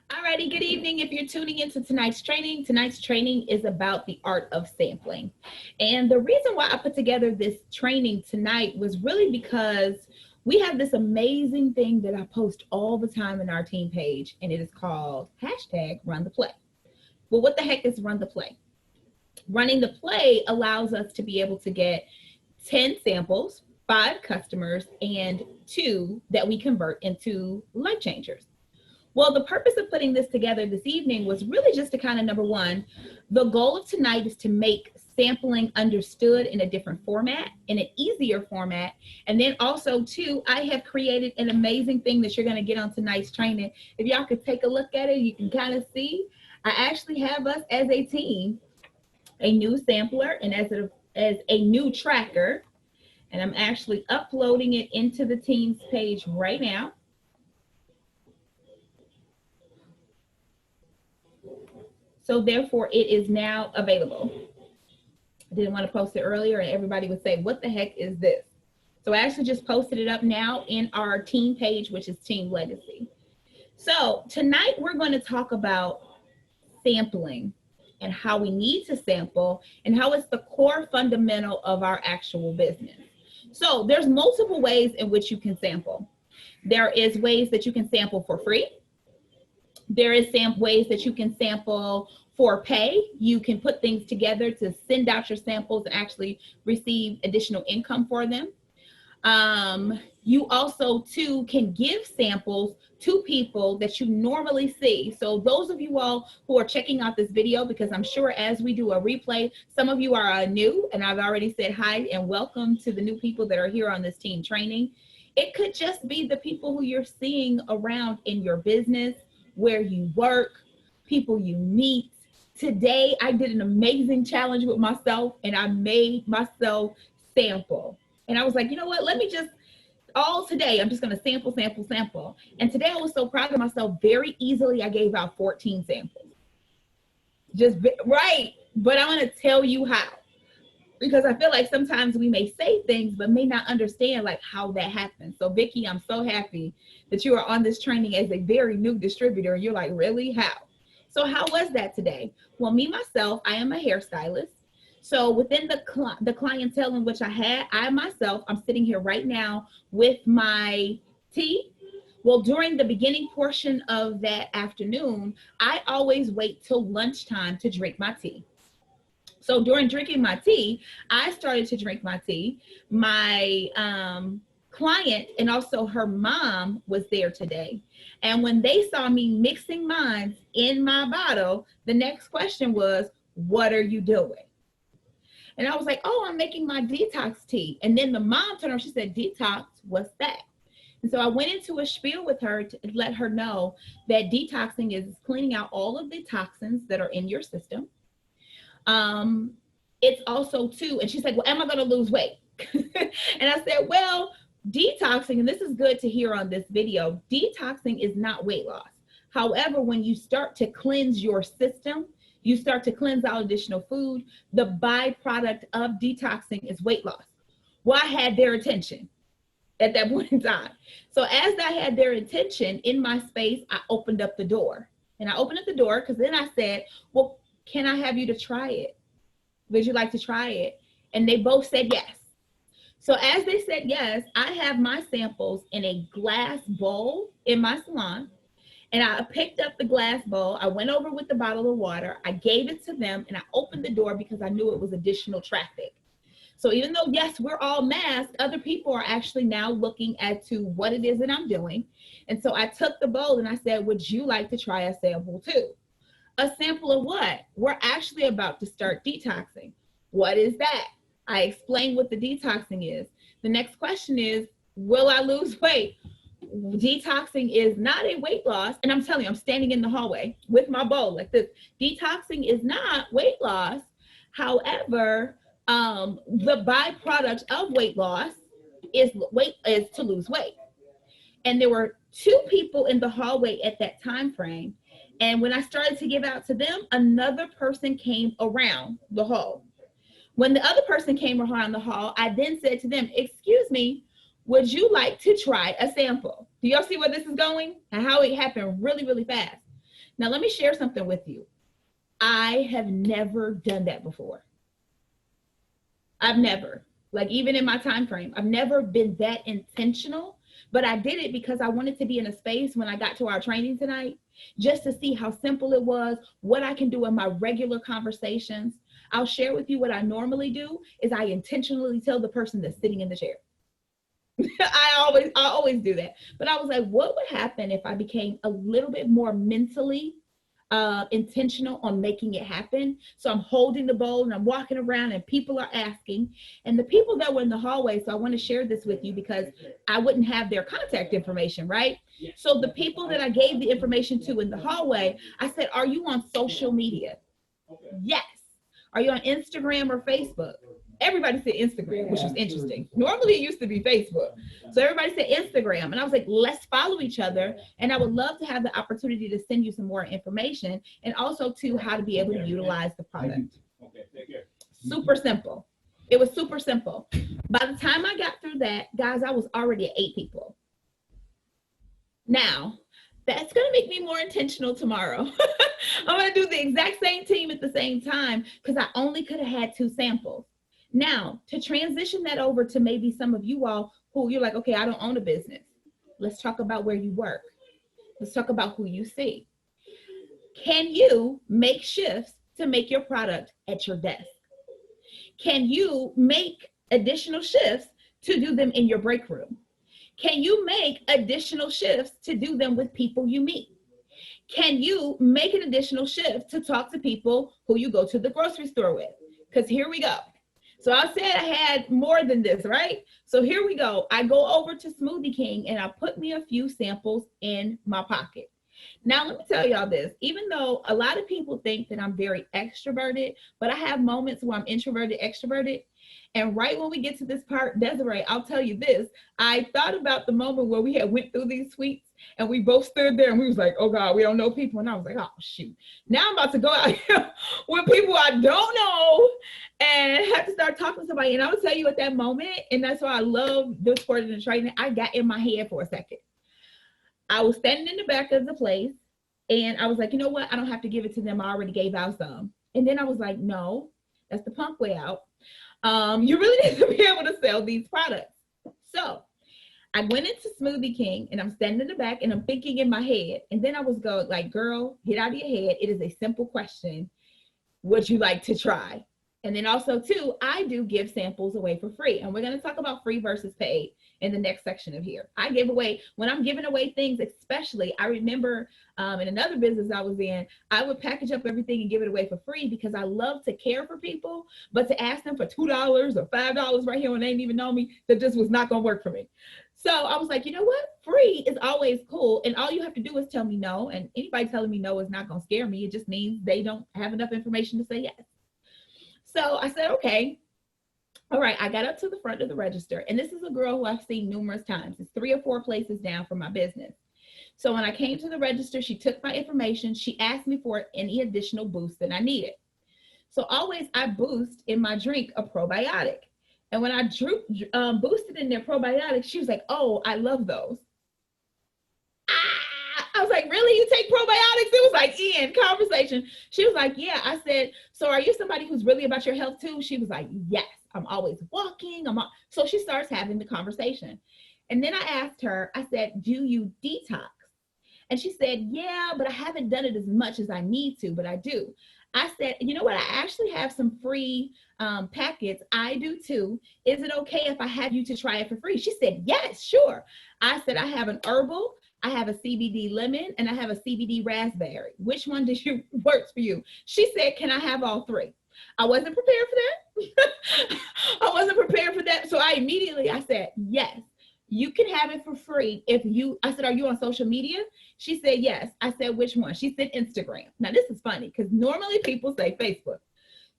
Alrighty, good evening. If you're tuning into tonight's training is about the art of sampling. And the reason why I put together this training tonight was really because we have this amazing thing that I post all the time in our team page, and it is called hashtag run the play. Well, what the heck is run the play? Running the play allows us to be able to get 10 samples, 5 customers, and 2 that we convert into life changers. Well, the purpose of putting this together this evening was really just to kind of, number one, the goal of tonight is to make sampling understood in a different format, in an easier format. And then also, too, I have created an amazing thing that you're going to get on tonight's training. If y'all could take a look at it, you can kind of see. I actually have us as a team, a new sampler, and as a new tracker. And I'm actually uploading it into the Teams page right now. So therefore, it is now available. I didn't want to post it earlier and everybody would say, what the heck is this? So I actually just posted it up now in our team page, which is Team Legacy. So tonight we're going to talk about sampling and how we need to sample and how it's the core fundamental of our actual business. So there's multiple ways in which you can sample. There is ways that you can sample for free. There is ways that you can sample for pay. You can put things together to send out your samples and actually receive additional income for them. You also, too, can give samples to people that you normally see. So those of you all who are checking out this video, because I'm sure as we do a replay, some of you are new, and I've already said hi and welcome to the new people that are here on this team training. It could just be the people who you're seeing around in your business, where you work, people you meet. Today, I did an amazing challenge with myself and I made myself sample. And I was like, you know what, let me just, all today, I'm just gonna sample. And today I was so proud of myself, very easily I gave out 14 samples. Right, but I'm gonna tell you how. Because I feel like sometimes we may say things, but may not understand like how that happens. So Vicki, I'm so happy that you are on this training as a very new distributor. You're like, really? How? So how was that today? Well, me, myself, I am a hairstylist. So within the clientele in which I had, I myself, I'm sitting here right now with my tea. Well, during the beginning portion of that afternoon, I always wait till lunchtime to drink my tea. So during drinking my tea, I started to drink my tea. My client and also her mom was there today. And when they saw me mixing mine in my bottle, the next question was, what are you doing? And I was like, oh, I'm making my detox tea. And then the mom turned around, she said, detox, what's that? And so I went into a spiel with her to let her know that detoxing is cleaning out all of the toxins that are in your system. It's also too, and she's like, well, am I going to lose weight? And I said, well, detoxing, and this is good to hear on this video, detoxing is not weight loss. However, when you start to cleanse your system, you start to cleanse out additional food, the byproduct of detoxing is weight loss. Well, I had their attention at that point in time. So as I had their attention in my space, I opened up the door. And I opened up the door because then I said, well, can I have you to try it? Would you like to try it? And they both said yes. So as they said yes, I have my samples in a glass bowl in my salon. And I picked up the glass bowl. I went over with the bottle of water. I gave it to them and I opened the door because I knew it was additional traffic. So even though, yes, we're all masked, other people are actually now looking at to what it is that I'm doing. And so I took the bowl and I said, would you like to try a sample too? A sample of what? We're actually about to start detoxing. What is that? I explained what the detoxing is. The next question is, will I lose weight? Detoxing is not a weight loss. And I'm telling you, I'm standing in the hallway with my bowl like this. Detoxing is not weight loss. However, the byproduct of weight loss is to lose weight. And there were 2 people in the hallway at that time frame. And when I started to give out to them, another person came around the hall. When the other person came around the hall, I then said to them, excuse me, would you like to try a sample? Do y'all see where this is going and how it happened really, really fast? Now, let me share something with you. I have never done that before. I've never, like even in my time frame, I've never been that intentional, but I did it because I wanted to be in a space when I got to our training tonight, just to see how simple it was, what I can do in my regular conversations. I'll share with you what I normally do is I intentionally tell the person that's sitting in the chair. I always do that. But I was like, what would happen if I became a little bit more mentally intentional on making it happen? So I'm holding the bowl and I'm walking around and people are asking, and the people that were in the hallway, so I want to share this with you because I wouldn't have their contact information, right? So the people that I gave the information to in the hallway, I said, are you on social media? Yes. Are you on Instagram or Facebook? Everybody said Instagram, which was interesting. Normally it used to be Facebook. So everybody said Instagram. And I was like, let's follow each other. And I would love to have the opportunity to send you some more information and also to how to be able to utilize the product. Super simple. It was super simple. By the time I got through that, guys, I was already at 8 people. Now, that's going to make me more intentional tomorrow. I'm going to do the exact same team at the same time because I only could have had 2 samples. Now, to transition that over to maybe some of you all who you're like, okay, I don't own a business. Let's talk about where you work. Let's talk about who you see. Can you make shifts to make your product at your desk? Can you make additional shifts to do them in your break room? Can you make additional shifts to do them with people you meet? Can you make an additional shift to talk to people who you go to the grocery store with? Because here we go. So I said I had more than this, right? So here we go. I go over to Smoothie King and I put me a few samples in my pocket. Now, let me tell y'all this, even though a lot of people think that I'm very extroverted, but I have moments where I'm introverted, extroverted. And right when we get to this part, Desiree, I'll tell you this, I thought about the moment where we had went through these suites and we both stood there and we was like, oh God, we don't know people. And I was like, oh shoot, now I'm about to go out here with people I don't know and have to start talking to somebody. And I will tell you at that moment, and that's why I love this part of the training, I got in my head for a second. I was standing in the back of the place and I was like, you know what? I don't have to give it to them. I already gave out some. And then I was like, no, that's the punk way out. You really need to be able to sell these products. So I went into Smoothie King and I'm standing in the back and I'm thinking in my head. And then I was going like, girl, get out of your head. It is a simple question. Would you like to try? And then also too, I do give samples away for free. And we're going to talk about free versus paid in the next section of here. I give away, when I'm giving away things, especially, I remember in another business I was in, I would package up everything and give it away for free because I love to care for people, but to ask them for $2 or $5 right here when they didn't even know me, that just was not going to work for me. So I was like, you know what? Free is always cool. And all you have to do is tell me no. And anybody telling me no is not going to scare me. It just means they don't have enough information to say yes. So I said, okay. All right, I got up to the front of the register, and this is a girl who I've seen numerous times. It's 3 or 4 places down from my business. So when I came to the register, she took my information. She asked me for any additional boost that I needed. So always I boost in my drink a probiotic. And when I boosted in their probiotics, she was like, oh, I love those. I was like, really? You take probiotics? It was like, in conversation. She was like, yeah. I said, so are you somebody who's really about your health too? She was like, yes. I'm always walking. So she starts having the conversation. And then I asked her, I said, do you detox? And she said, yeah, but I haven't done it as much as I need to, but I do. I said, you know what? I actually have some free packets. I do too. Is it okay if I have you to try it for free? She said, yes, sure. I said, I have an herbal, I have a CBD lemon, and I have a CBD raspberry. Which one works for you? She said, can I have all 3? I wasn't prepared for that. I wasn't prepared for that. So I said, yes, you can have it for free if you, I said, are you on social media? She said, yes. I said, which one? She said, Instagram. Now this is funny because normally people say Facebook.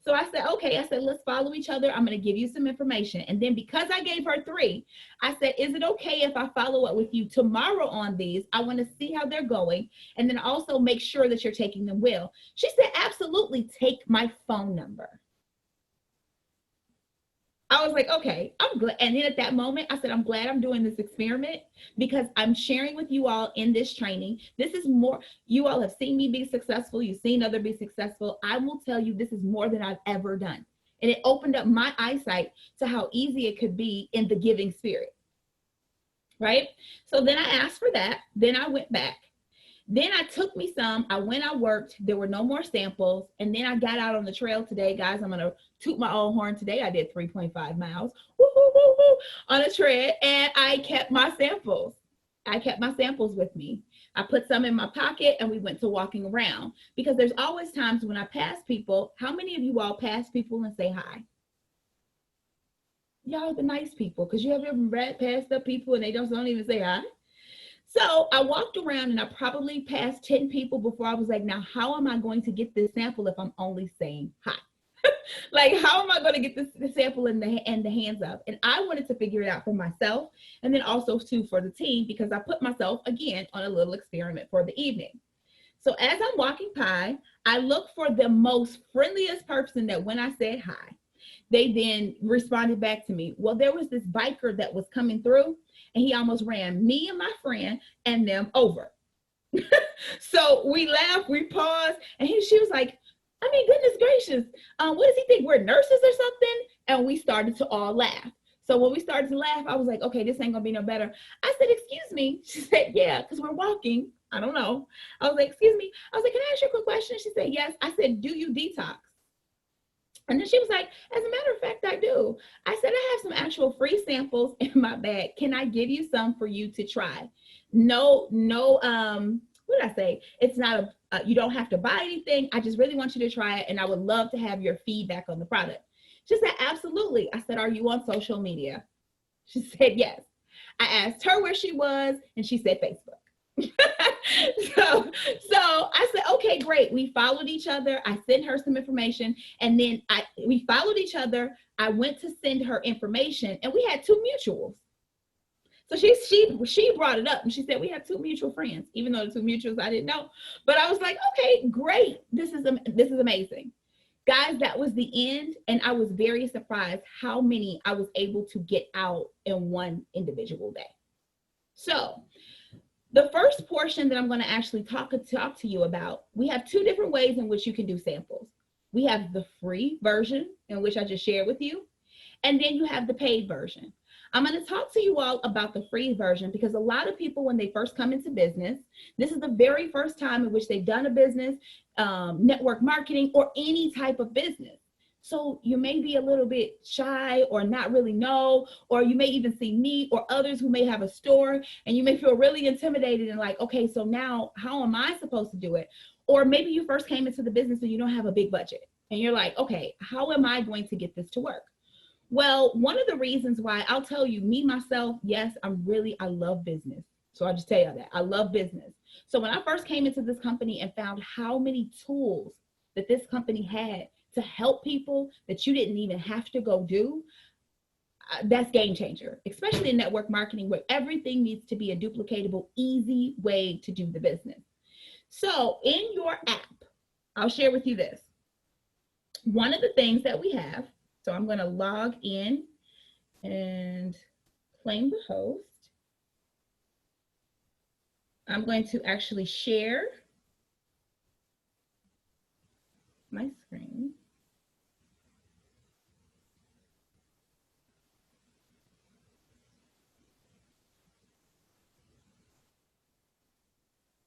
So I said, okay, I said, let's follow each other. I'm going to give you some information. And then because I gave her 3, I said, is it okay if I follow up with you tomorrow on these? I want to see how they're going. And then also make sure that you're taking them well. She said, absolutely, take my phone number. I was like, okay, I'm glad. And then at that moment, I said, I'm glad I'm doing this experiment because I'm sharing with you all in this training. This is more, you all have seen me be successful. You've seen others be successful. I will tell you, this is more than I've ever done. And it opened up my eyesight to how easy it could be in the giving spirit. Right? So then I asked for that. Then I went back. Then I took me some. I went, I worked. There were no more samples. And then I got out on the trail today, guys. I'm going to toot my own horn today. I did 3.5 miles woo, woo, woo, woo, on a tread, and I kept my samples. I kept my samples with me. I put some in my pocket and we went to walking around because there's always times when I pass people. How many of you all pass people and say hi? Y'all are the nice people because you have ever passed up people and they don't even say hi. So I walked around and I probably passed 10 people before I was like, now how am I going to get this sample if I'm only saying hi? Like, how am I going to get this sample in the hands of? And I wanted to figure it out for myself and then also too for the team because I put myself again on a little experiment for the evening. So as I'm walking by, I look for the most friendliest person that when I said hi, they then responded back to me. Well, there was this biker that was coming through and he almost ran me and my friend and them over. So we laughed, we paused, and she was like, I mean, goodness gracious, what does he think? We're nurses or something? And we started to all laugh. So when we started to laugh, I was like, okay, this ain't gonna be no better. I said, excuse me. She said, yeah, because we're walking. I don't know. I was like, excuse me. I was like, can I ask you a quick question? She said, yes. I said, do you detox? And then she was like, as a matter of fact, I do. I said, I have some actual free samples in my bag. Can I give you some for you to try? No, what did I say? It's not you don't have to buy anything. I just really want you to try it. And I would love to have your feedback on the product. She said, absolutely. I said, are you on social media? She said, yes. I asked her where she was and she said, Facebook. so I said, okay, great. We followed each other. I sent her some information and then we followed each other. I went to send her information and we had two mutuals. So she brought it up and she said, we have two mutual friends, even though the two mutuals I didn't know. But I was like, okay, great. This is amazing. Guys, that was the end. And I was very surprised how many I was able to get out in one individual day. So the first portion that I'm going to actually talk to you about, we have two different ways in which you can do samples. We have the free version, in which I just shared with you, and then you have the paid version. I'm going to talk to you all about the free version because a lot of people, when they first come into business, this is the very first time in which they've done a business, network marketing, or any type of business. So you may be a little bit shy or not really know, or you may even see me or others who may have a store and you may feel really intimidated and like, okay, so now how am I supposed to do it? Or maybe you first came into the business and you don't have a big budget and you're like, okay, how am I going to get this to work? Well, one of the reasons why I'll tell you, me, myself, yes, I love business. So I'll just tell you that I love business. So when I first came into this company and found how many tools that this company had to help people that you didn't even have to go do, that's game changer, especially in network marketing where everything needs to be a duplicatable, easy way to do the business. So in your app, I'll share with you this. One of the things that we have, so I'm going to log in and claim the host. I'm going to actually share my screen.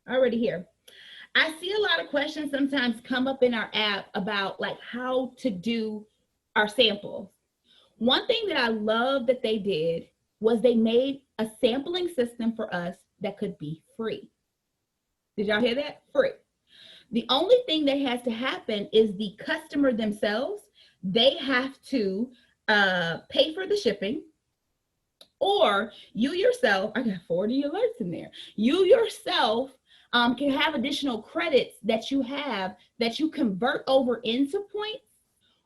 Already here. I see a lot of questions sometimes come up in our app about like how to do our samples. One thing that I love that they did was they made a sampling system for us that could be free. Did y'all hear that? Free. The only thing that has to happen is the customer themselves, they have to pay for the shipping, or you yourself, I got 40 alerts in there, you yourself can have additional credits that you have that you convert over into points,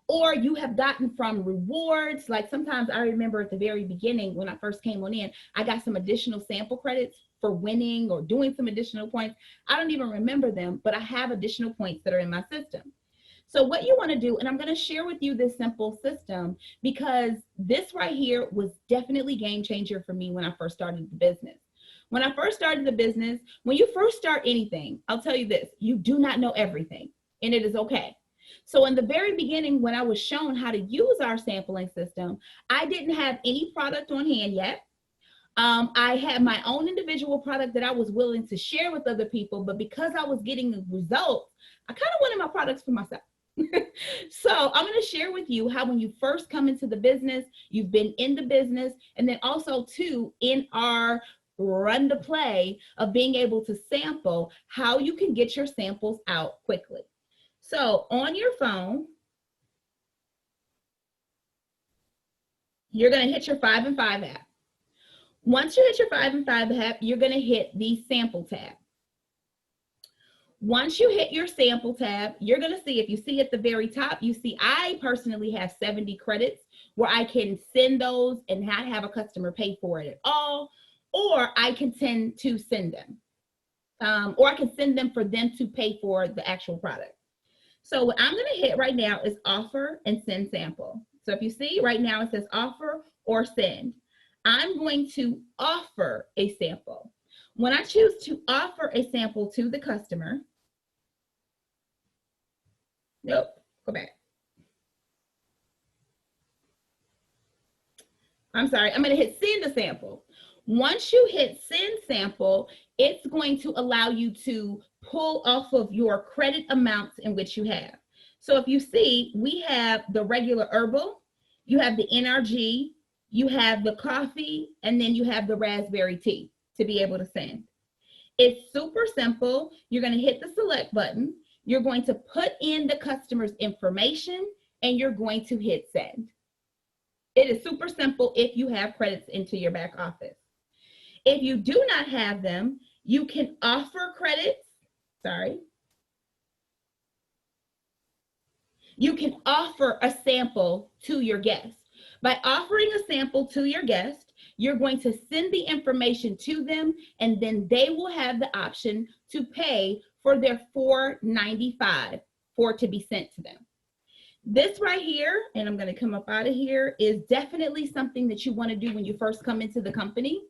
or you have gotten from rewards. Like sometimes I remember at the very beginning when I first came on in, I got some additional sample credits for winning or doing some additional points. I don't even remember them, but I have additional points that are in my system. So what you want to do, and I'm going to share with you this simple system because this right here was definitely game changer for me when I first started the business. When I first started the business, when you first start anything, I'll tell you this, you do not know everything, and it is okay. So in the very beginning, when I was shown how to use our sampling system, I didn't have any product on hand yet. I had my own individual product that I was willing to share with other people, but because I was getting the results, I kind of wanted my products for myself. So I'm going to share with you how when you first come into the business, you've been in the business, and then also too in our run to play of being able to sample, how you can get your samples out quickly. So on your phone, you're going to hit your 5 and 5 app. Once you hit your 5 and 5 app, you're going to hit the sample tab. Once you hit your sample tab, you're going to see, if you see at the very top, you see I personally have 70 credits where I can send those and not have a customer pay for it at all, or I can tend to send them, or I can send them for them to pay for the actual product. So what I'm going to hit right now is offer and send sample. So if you see right now, it says offer or send. I'm going to offer a sample. When I choose to offer a sample to the customer, nope, go back. I'm sorry, I'm going to hit send a sample. Once you hit send sample, it's going to allow you to pull off of your credit amounts in which you have. So if you see, we have the regular herbal, you have the NRG, you have the coffee, and then you have the raspberry tea to be able to send. It's super simple. You're going to hit the select button. You're going to put in the customer's information, and you're going to hit send. It is super simple if you have credits into your back office. If you do not have them, you can offer credits. Sorry. You can offer a sample to your guest. By offering a sample to your guest, you're going to send the information to them, and then they will have the option to pay for their $4.95 for it to be sent to them. This right here, and I'm going to come up out of here, is definitely something that you want to do when you first come into the company.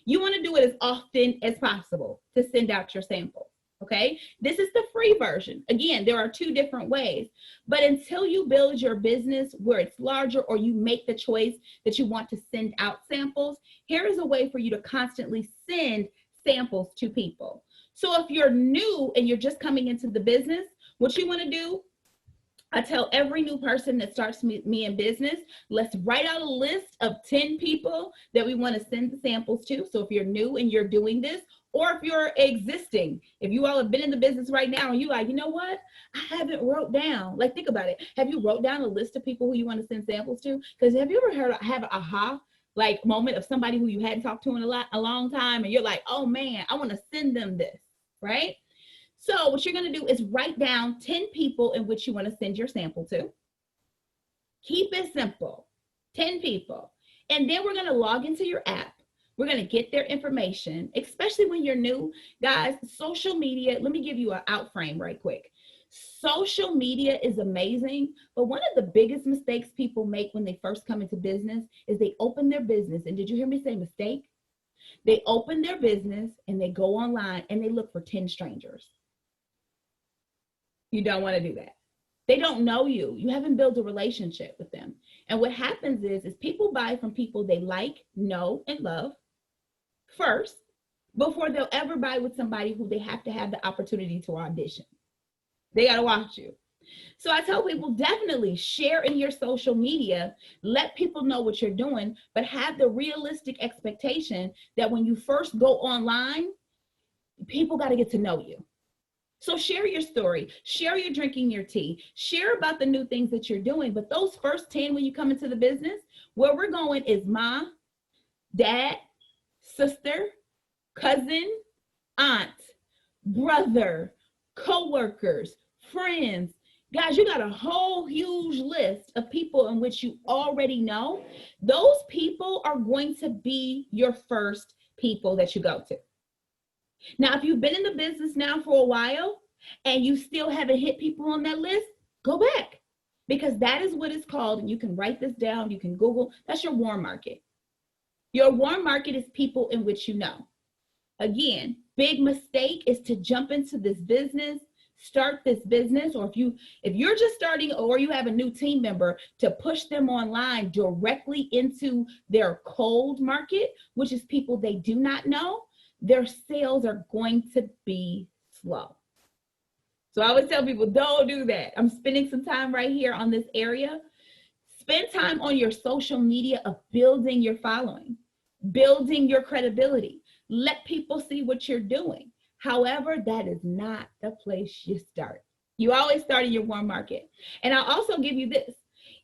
You want to do it as often as possible to send out your samples. Okay, this is the free version. Again, there are two different ways, but until you build your business where it's larger, or you make the choice that you want to send out samples, here is a way for you to constantly send samples to people. So if you're new and you're just coming into the business, what you want to do, I tell every new person that starts me in business, let's write out a list of 10 people that we want to send the samples to. So if you're new and you're doing this, or if you're existing, if you all have been in the business right now and you're like, you know what, I haven't wrote down, like, think about it. Have you wrote down a list of people who you want to send samples to? Because have you ever have an aha like moment of somebody who you hadn't talked to in a long time, and you're like, oh man, I want to send them this, right? So what you're going to do is write down 10 people in which you want to send your sample to. Keep it simple, 10 people. And then we're going to log into your app. We're going to get their information, especially when you're new. Guys, social media, let me give you an out frame right quick. Social media is amazing, but one of the biggest mistakes people make when they first come into business is they open their business. And did you hear me say mistake? They open their business and they go online and they look for 10 strangers. You don't want to do that. They don't know you. You haven't built a relationship with them. And what happens is people buy from people they like, know, and love first before they'll ever buy with somebody who they have to have the opportunity to audition. They got to watch you. So I tell people, definitely share in your social media, let people know what you're doing, but have the realistic expectation that when you first go online, people got to get to know you. So share your story, share you're drinking your tea, share about the new things that you're doing. But those first 10, when you come into the business, where we're going is mom, dad, sister, cousin, aunt, brother, co-workers, friends. Guys, you got a whole huge list of people in which you already know. Those people are going to be your first people that you go to. Now, if you've been in the business now for a while and you still haven't hit people on that list, Go back, because that is what it's called. And you can write this down. You can Google. That's your warm market. Your warm market is people in which you know. Again, big mistake is to jump into this business, start this business, or if you're just starting or you have a new team member, to push them online directly into their cold market, which is people they do not know. Their sales are going to be slow. So I always tell people, don't do that. I'm spending some time right here on this area. Spend time on your social media of building your following, building your credibility. Let people see what you're doing. However, that is not the place you start. You always start in your warm market. And I'll also give you this.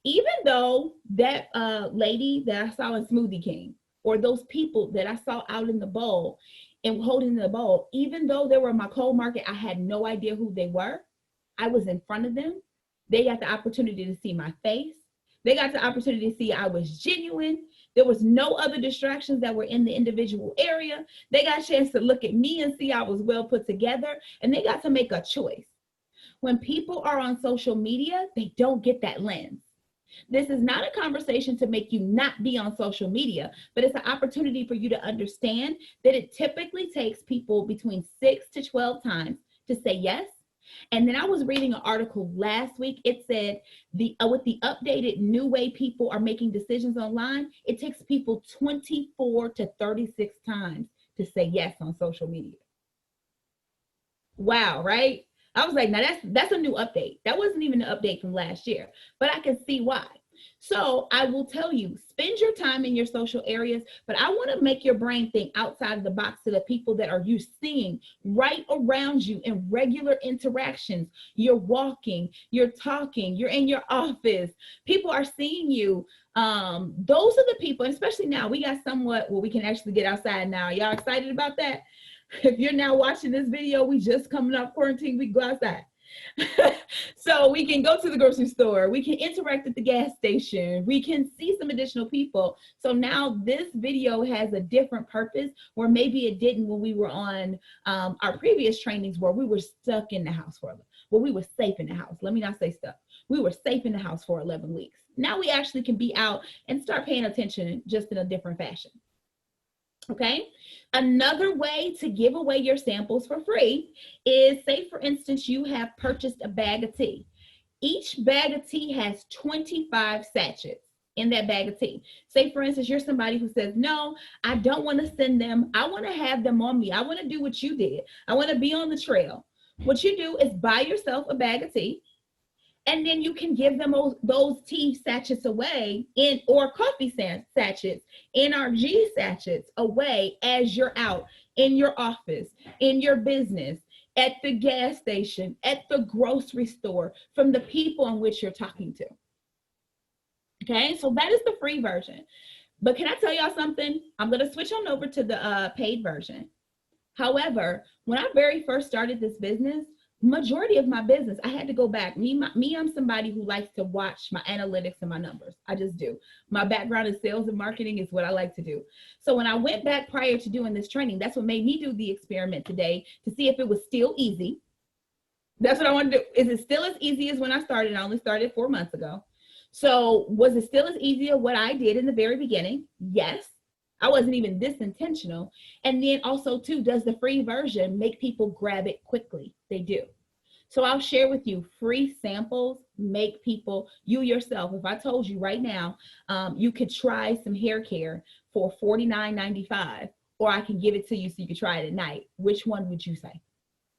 Even though that lady that I saw in Smoothie King, or those people that I saw out in the bowl and holding the bowl, even though they were in my cold market, I had no idea who they were. I was in front of them. They got the opportunity to see my face. They got the opportunity to see I was genuine. There was no other distractions that were in the individual area. They got a chance to look at me and see I was well put together, and they got to make a choice. When people are on social media, they don't get that lens. This is not a conversation to make you not be on social media, but it's an opportunity for you to understand that it typically takes people between 6 to 12 times to say yes. And then I was reading an article last week. It said with the updated new way people are making decisions online, it takes people 24 to 36 times to say yes on social media. Wow, right? I was like, now that's a new update. That wasn't even an update from last year, but I can see why. So I will tell you, spend your time in your social areas, but I want to make your brain think outside of the box to the people that are you seeing right around you in regular interactions. You're walking, you're talking, you're in your office. People are seeing you. Those are the people, and especially now we got somewhat, well, we can actually get outside now. Y'all excited about that? If you're now watching this video, we just coming off quarantine, we go outside. So we can go to the grocery store, we can interact at the gas station, we can see some additional people. So now this video has a different purpose, where maybe it didn't when we were on our previous trainings, where we were stuck in the house we were safe in the house. Let me not say stuck. We were safe in the house for 11 weeks. Now we actually can be out and start paying attention just in a different fashion. Okay. Another way to give away your samples for free is, say for instance, you have purchased a bag of tea. Each bag of tea has 25 sachets in that bag of tea. Say for instance, you're somebody who says, no, I don't want to send them. I want to have them on me. I want to do what you did. I want to be on the trail. What you do is buy yourself a bag of tea, and then you can give them those tea sachets away or coffee sachets, NRG sachets away as you're out in your office, in your business, at the gas station, at the grocery store, from the people in which you're talking to. Okay, so that is the free version. But can I tell y'all something? I'm going to switch on over to the paid version. However, when I very first started this business, majority of my business, I had to go back. I'm somebody who likes to watch my analytics and my numbers. I just do. My background in sales and marketing is what I like to do. So when I went back prior to doing this training, that's what made me do the experiment today, to see if it was still easy. That's what I want to do. Is it still as easy as when I started? I only started 4 months ago. So was it still as easy as what I did in the very beginning? Yes. I wasn't even this intentional. And then also too, does the free version make people grab it quickly? They do. So I'll share with you, free samples make people, you yourself, if I told you right now, you could try some hair care for $49.95, or I can give it to you so you can try it at night. Which one would you say?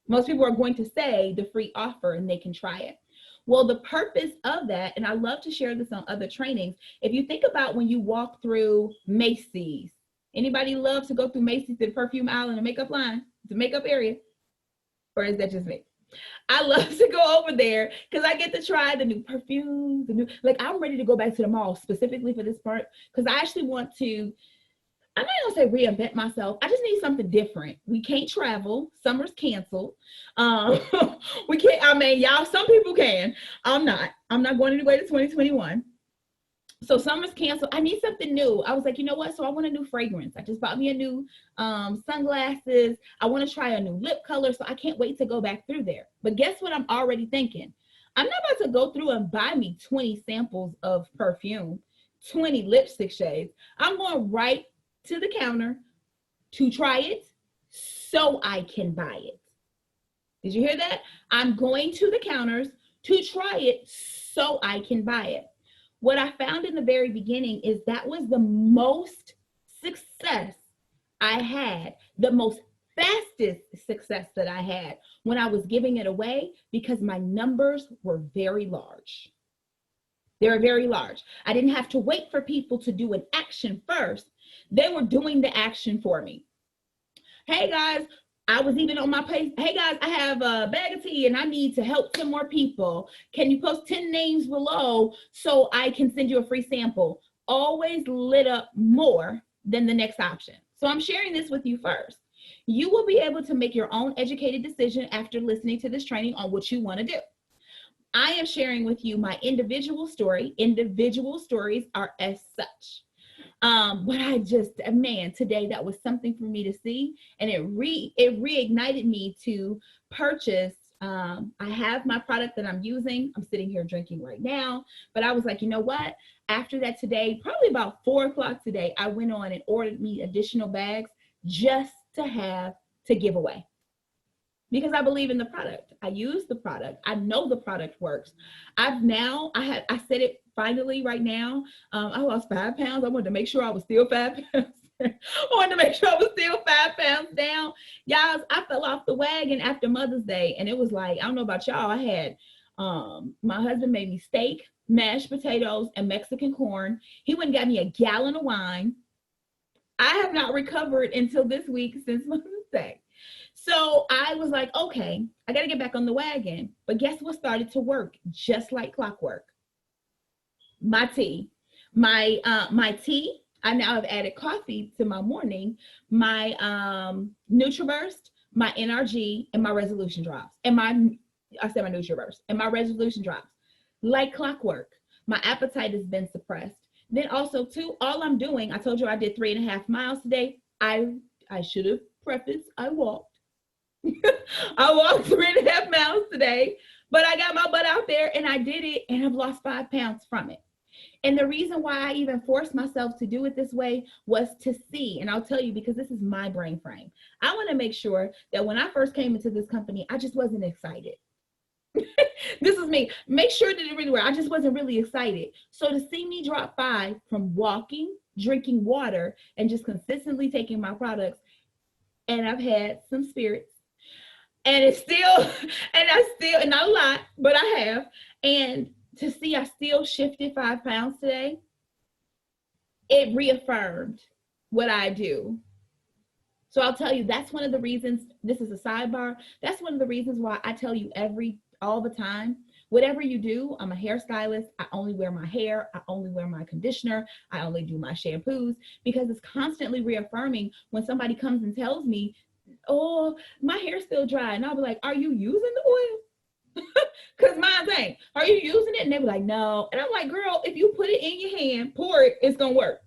Most people are going to say the free offer, and they can try it. Well, the purpose of that, and I love to share this on other trainings, if you think about when you walk through Macy's, anybody love to go through Macy's, the perfume aisle and the makeup line, the makeup area? Or is that just me? I love to go over there because I get to try the new perfumes, like I'm ready to go back to the mall specifically for this part, because I actually want to, I'm not gonna say reinvent myself. I just need something different. We can't travel. Summer's canceled. We can't, I mean, y'all, some people can. I'm not going anywhere to 2021. So summer's canceled. I need something new. I was like, you know what? So I want a new fragrance. I just bought me a new sunglasses. I want to try a new lip color. So I can't wait to go back through there. But guess what I'm already thinking? I'm not about to go through and buy me 20 samples of perfume, 20 lipstick shades. I'm going right to the counter to try it so I can buy it. Did you hear that? I'm going to the counters to try it so I can buy it. What I found in the very beginning is that was the most success I had, the most fastest success that I had when I was giving it away, because my numbers were very large. They were very large. I didn't have to wait for people to do an action first. They were doing the action for me. Hey guys, I was even on my page. Hey guys, I have a bag of tea and I need to help 10 more people. Can you post 10 names below so I can send you a free sample? Always lit up more than the next option. So I'm sharing this with you first. You will be able to make your own educated decision after listening to this training on what you want to do. I am sharing with you my individual story. Individual stories are as such. But I just, man, today that was something for me to see, and it reignited me to purchase. I have my product that I'm using. I'm sitting here drinking right now, but I was like, you know what? After that today, probably about 4 o'clock today, I went on and ordered me additional bags just to have to give away. Because I believe in the product. I use the product. I know the product works. I said it finally right now. I lost 5 pounds. I wanted to make sure I was still 5 pounds. I wanted to make sure I was still 5 pounds down. Y'all, I fell off the wagon after Mother's Day. And it was like, I don't know about y'all. I had, my husband made me steak, mashed potatoes, and Mexican corn. He went and got me a gallon of wine. I have not recovered until this week since Mother's Day. So I was like, okay, I got to get back on the wagon. But guess what started to work just like clockwork? My tea. My tea. I now have added coffee to my morning. My NutriBurst, my NRG, and my resolution drops. And my NutriBurst and my resolution drops. Like clockwork. My appetite has been suppressed. Then also too, all I'm doing, I told you I did 3.5 miles today. I should have prefaced, I walked. I walked 3.5 miles today, but I got my butt out there and I did it, and I've lost 5 pounds from it. And the reason why I even forced myself to do it this way was to see, and I'll tell you, because this is my brain frame. I want to make sure that when I first came into this company, I just wasn't excited. This is me. Make sure that it really worked. I just wasn't really excited. So to see me drop 5 from walking, drinking water, and just consistently taking my products, and I've had some spirits, and it's still, and not a lot, but I have. And to see I still shifted 5 pounds today, it reaffirmed what I do. So I'll tell you, that's one of the reasons, this is a sidebar, that's one of the reasons why I tell you all the time, whatever you do, I'm a hairstylist. I only wear my hair. I only wear my conditioner. I only do my shampoos, because it's constantly reaffirming when somebody comes and tells me, oh, my hair's still dry. And I'll be like, are you using the oil? Because mine ain't. Are you using it? And they be like, no. And I'm like, girl, if you put it in your hand, pour it, it's going to work.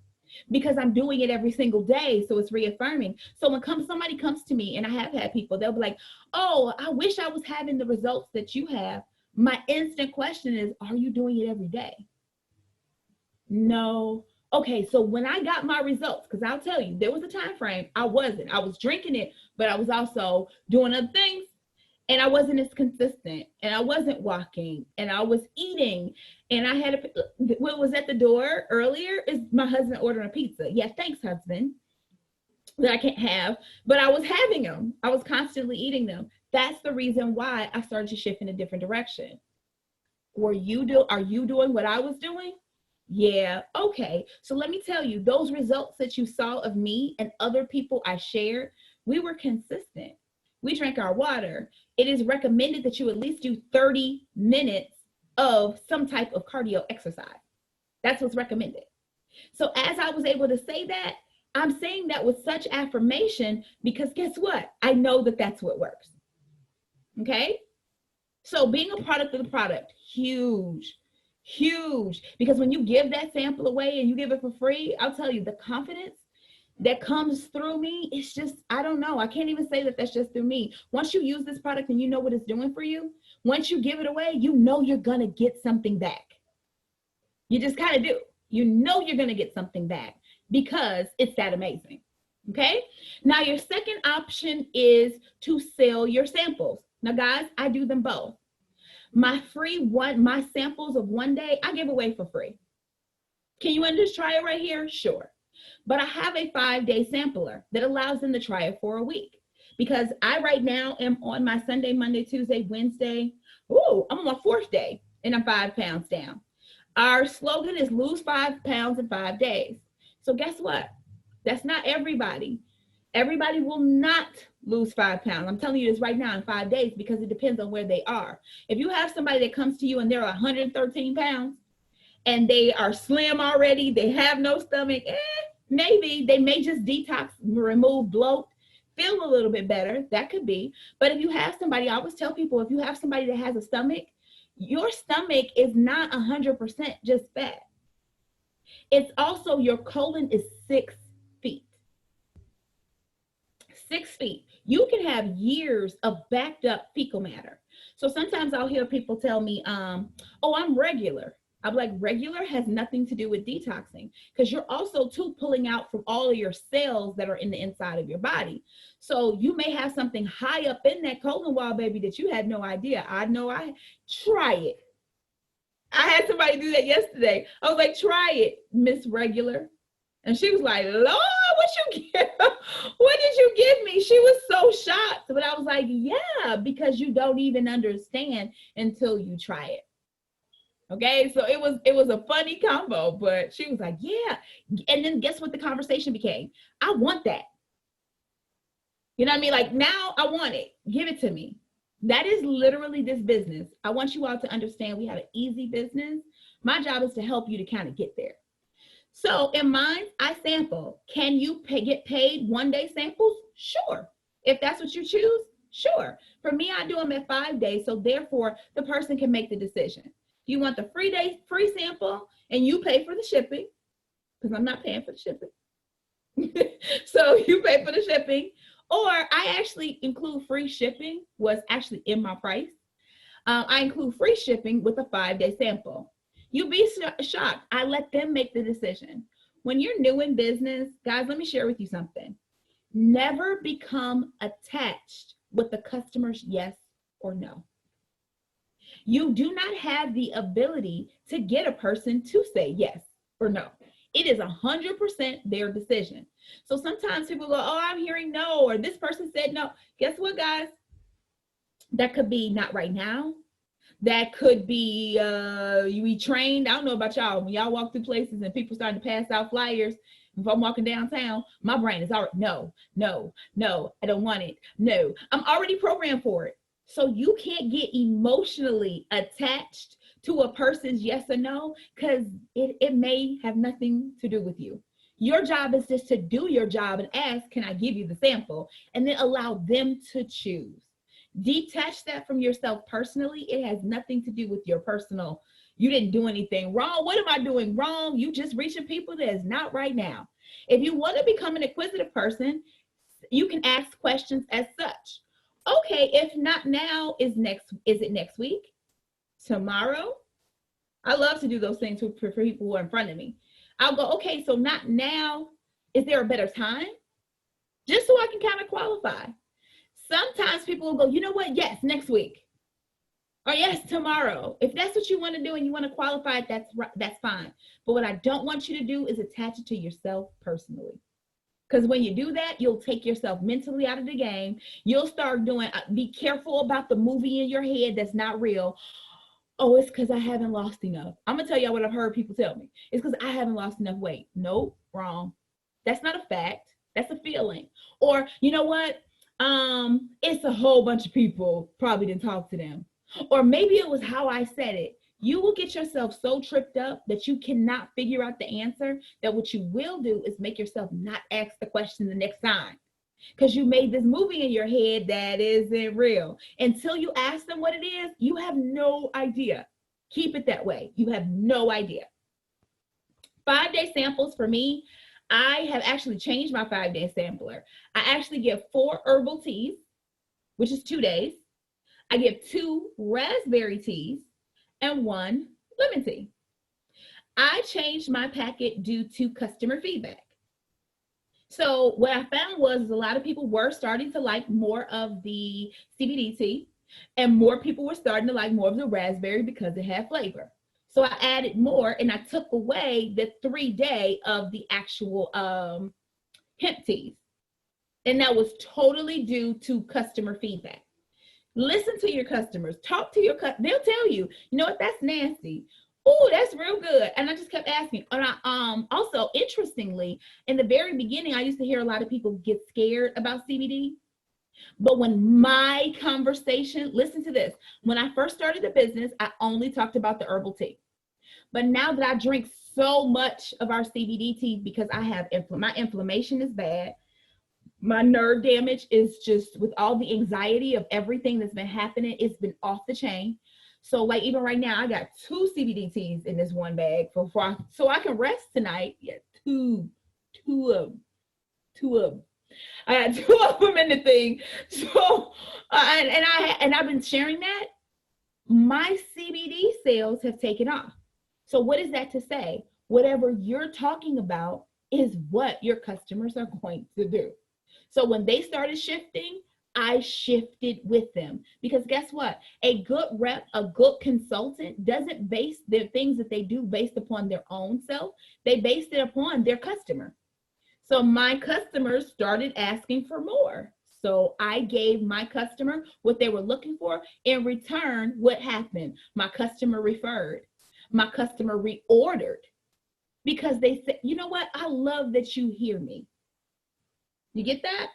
Because I'm doing it every single day. So it's reaffirming. So when somebody comes to me, and I have had people, they'll be like, oh, I wish I was having the results that you have. My instant question is, are you doing it every day? No. Okay, so when I got my results, because I'll tell you, there was a time frame I wasn't. I was drinking it, but I was also doing other things, and I wasn't as consistent, and I wasn't walking, and I was eating, and I had what was at the door earlier is my husband ordering a pizza. Yeah, thanks, husband, that I can't have, but I was having them. I was constantly eating them. That's the reason why I started to shift in a different direction. Are you doing what I was doing? Yeah, okay. So let me tell you, those results that you saw of me and other people I shared, we were consistent. We drank our water. It is recommended that you at least do 30 minutes of some type of cardio exercise. That's what's recommended. So as I was able to say that, I'm saying that with such affirmation, because guess what? I know that that's what works. Okay? So being a product of the product, huge. Huge, because when you give that sample away and you give it for free, I'll tell you, the confidence that comes through me, it's just, I don't know. I can't even say that that's just through me. Once you use this product and you know what it's doing for you, once you give it away, you know you're going to get something back. You just kind of do. You know you're going to get something back because it's that amazing. Okay. Now, your second option is to sell your samples. Now, guys, I do them both. My samples of one day, I give away for free. Can you just try it right here? Sure. But I have a 5-day sampler that allows them to try it for a week, because I right now am on my Sunday, Monday, Tuesday, Wednesday. Oh, I'm on my 4th day and I'm 5 pounds down. Our slogan is lose 5 pounds in 5 days. So guess what? That's not everybody. Everybody will not lose 5 pounds. I'm telling you this right now in 5 days, because it depends on where they are. If you have somebody that comes to you and they're 113 pounds and they are slim already, they have no stomach, maybe they may just detox, remove bloat, feel a little bit better. That could be. But if you have somebody, I always tell people, if you have somebody that has a stomach, your stomach is not 100% just fat. It's also, your colon is 6 feet. 6 feet. You can have years of backed up fecal matter. So sometimes I'll hear people tell me, oh, I'm regular. I'm like, regular has nothing to do with detoxing, because you're also too pulling out from all of your cells that are in the inside of your body. So you may have something high up in that colon wall, baby, that you had no idea. I know. Try it. I had somebody do that yesterday. I was like, try it, Miss Regular. And she was like, Lord, what did you give me? She was so shocked. But I was like, yeah, because you don't even understand until you try it. Okay, so it was a funny combo, but she was like, yeah. And then guess what the conversation became? I want that. You know what I mean? Like, now I want it. Give it to me. That is literally this business. I want you all to understand we have an easy business. My job is to help you to kind of get there. So in mine, I sample. Can you get paid 1-day samples? Sure. If that's what you choose, sure. For me, I do them at 5 days. So therefore, the person can make the decision. You want the free sample and you pay for the shipping, because I'm not paying for the shipping. So you pay for the shipping, or I actually include free shipping, was actually in my price. I include free shipping with a 5-day sample. You'll be shocked. I let them make the decision. When you're new in business, guys, let me share with you something. Never become attached with the customer's yes or no. You do not have the ability to get a person to say yes or no. It is 100% their decision. So sometimes people go, oh, I'm hearing no, or this person said no. Guess what, guys? That could be not right now. That could be you be trained. I don't know about y'all. When y'all walk through places and people starting to pass out flyers, if I'm walking downtown, my brain is already, no, I don't want it. No, I'm already programmed for it. So you can't get emotionally attached to a person's yes or no, because it may have nothing to do with you. Your job is just to do your job and ask, can I give you the sample? And then allow them to choose. Detach that from yourself personally. It has nothing to do with your personal, you didn't do anything wrong. What am I doing wrong? You just reaching people that is not right now. If you want to become an inquisitive person, you can ask questions as such. Okay, if not now, is it next week? Tomorrow? I love to do those things for people who are in front of me. I'll go, okay, so not now. Is there a better time? Just so I can kind of qualify. Sometimes people will go, you know what? Yes, next week. Or yes, tomorrow. If that's what you want to do and you want to qualify it, that's fine. But what I don't want you to do is attach it to yourself personally. Because when you do that, you'll take yourself mentally out of the game. You'll start doing, be careful about the movie in your head that's not real. Oh, it's because I haven't lost enough. I'm going to tell y'all what I've heard people tell me. It's because I haven't lost enough weight. Nope, wrong. That's not a fact. That's a feeling. Or, you know what? It's a whole bunch of people probably didn't talk to them. Or maybe it was how I said it. You will get yourself so tripped up that you cannot figure out the answer, that what you will do is make yourself not ask the question the next time. Because you made this movie in your head that isn't real. Until you ask them what it is, you have no idea. Keep it that way. You have no idea. 5-day samples for me, I have actually changed my 5-day sampler. I actually give 4 herbal teas, which is 2 days. I give 2 raspberry teas and 1 lemon tea. I changed my packet due to customer feedback. So what I found was a lot of people were starting to like more of the CBD tea, and more people were starting to like more of the raspberry because it had flavor. So I added more, and I took away the 3-day of the actual hemp teas. And that was totally due to customer feedback. Listen to your customers. Talk to your customers. They'll tell you, you know what, that's nasty. Oh, that's real good. And I just kept asking. And I also, interestingly, in the very beginning, I used to hear a lot of people get scared about CBD. But when my conversation, listen to this, when I first started the business, I only talked about the herbal tea. But now that I drink so much of our CBD tea, because I have my inflammation is bad, my nerve damage is just, with all the anxiety of everything that's been happening, it's been off the chain. So like even right now, I got 2 CBD teas in this one bag so I can rest tonight. Yeah, two of them. I had 2 of them in the thing. So and I've been sharing that. My CBD sales have taken off. So what is that to say? Whatever you're talking about is what your customers are going to do. So when they started shifting, I shifted with them, because guess what? A good rep, a good consultant doesn't base their things that they do based upon their own self. They base it upon their customer. So my customers started asking for more. So I gave my customer what they were looking for. In return, what happened? My customer referred. My customer reordered, because they said, you know what? I love that you hear me. You get that?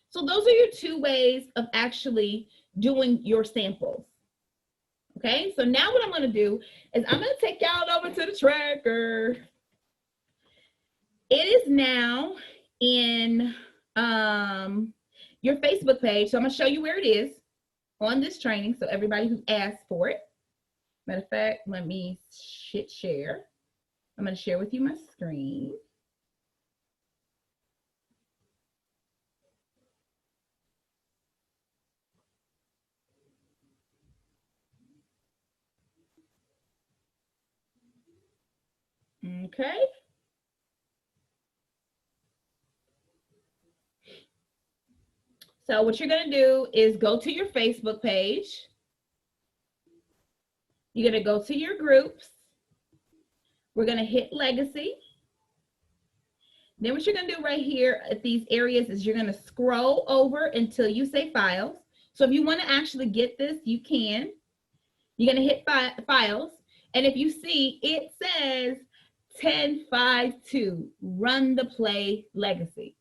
So those are your 2 ways of actually doing your samples. Okay, so now what I'm going to do is I'm going to take y'all over to the tracker. It is now in your Facebook page. So I'm going to show you where it is on this training, so everybody who asked for it. Matter of fact, let me share. I'm going to share with you my screen. Okay. So what you're going to do is go to your Facebook page. You're going to go to your groups. We're going to hit legacy. Then what you're going to do right here at these areas is you're going to scroll over until you say files. So if you want to actually get this, you can. You're going to hit files. And if you see, it says 1052, run the play legacy.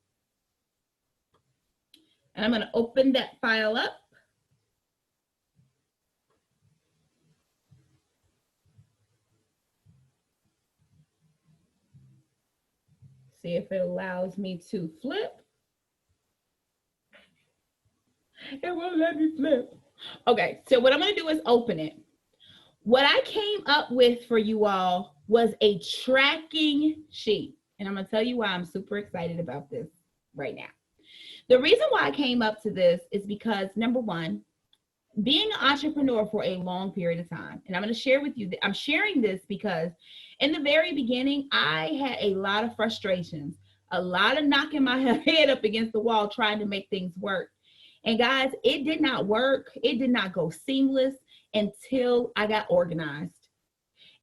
And I'm going to open that file up. See if it allows me to flip. It won't let me flip. Okay, so what I'm going to do is open it. What I came up with for you all was a tracking sheet. And I'm going to tell you why I'm super excited about this right now. The reason why I came up to this is because, number one, being an entrepreneur for a long period of time, and I'm going to share with you, I'm sharing this because in the very beginning, I had a lot of frustrations, a lot of knocking my head up against the wall trying to make things work. And guys, it did not work. It did not go seamless until I got organized,